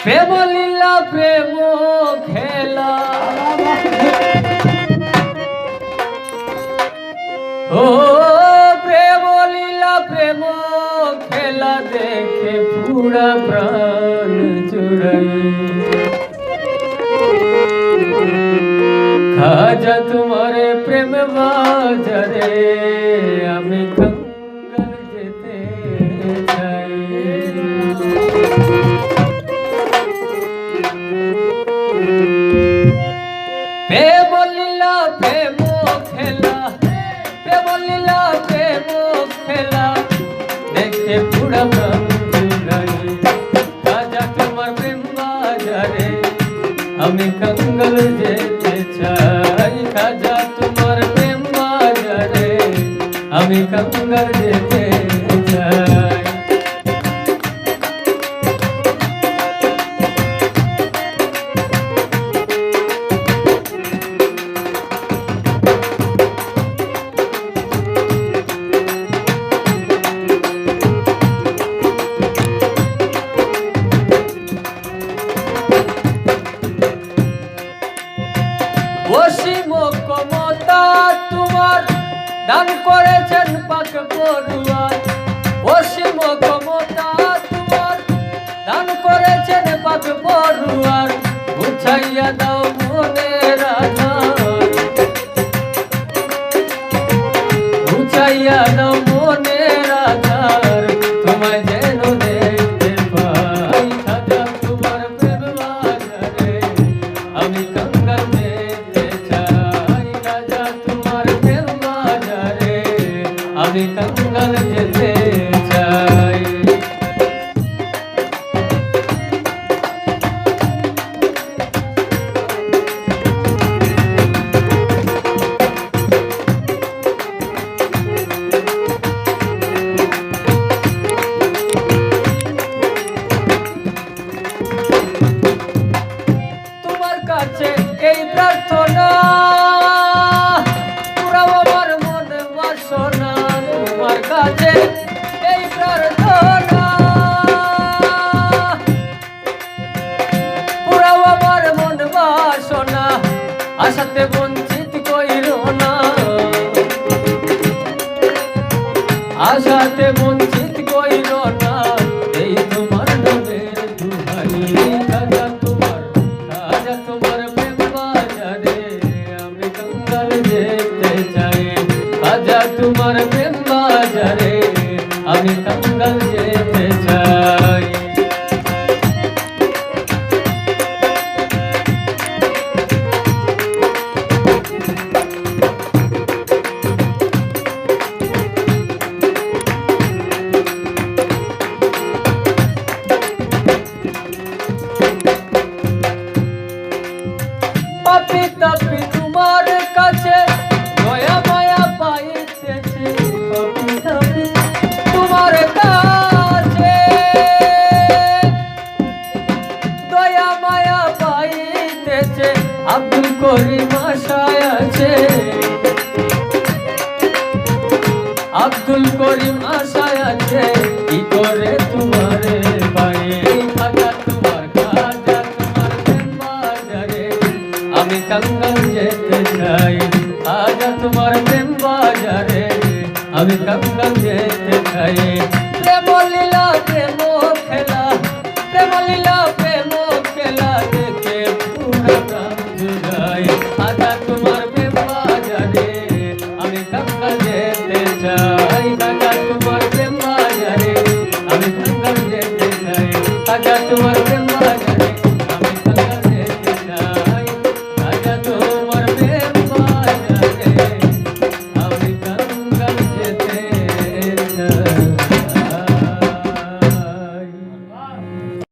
প্রেম লীলা প্রেম খেলা ও প্রেম লীলা প্রেম খেলা দেখে পুরা প্রাণ চুরাই খাজা তোমারে প্রেম বাজারে আমি कंगाल যেতে চাই প্রেম লীলা প্রেম খেলা প্রেম লীলা প্রেম খেলা দেখে পুরা প্রাণ চুরাই খাজা তোমার প্রেম বাজারে আমি कंगाल যেতে চাই খাজা তোমার প্রেম বাজারে আমি कंगाल যেতে চাই অসীম ক্ষমতা তোমার দান করেছেন পাক পড়ুয়ার অসীম ক্ষমতা তোমার দান করেছেন পাক পড়ুয়ার বুঝাইয়া দাও মনের আধার বুঝাইয়া দাও মনের আধার তোমায় যেন দেখতে পাই খাজা তোমার প্রেম বাজারে আমি कंगाल আমি कंगाल যেতে চাই তোমার কাছে এই প্রার্থনা কাছে এই প্রার্থনা পুরাও আমার মন বাসনা আশাতে বঞ্চিত কইরো না আশাতে বঞ্চিত কইরো না এই তোমার নামের দুহাই খাজা তোমার প্রেম বাজারে আমি कंगाल যেতে চাই খাজা তোমার প্রেম বাজারে আমি कंगाल যেতে চাই পাপি তাপি তোমার কাছে দয়া মায়া পাইতেছি পাপি তাপি তোমার কাছে দয়া মায়া পাইতেছে আব্দুল করিম আশায় আছে আব্দুল করিম আশায় আছে কি করে তোমারে পাই খাজা তোমার প্রেম বাজারে আমি कंगाल যেতে চাই খাজা তোমার প্রেম বাজারে আমি कंगाल যেতে চাই প্রেম লীলা প্রেম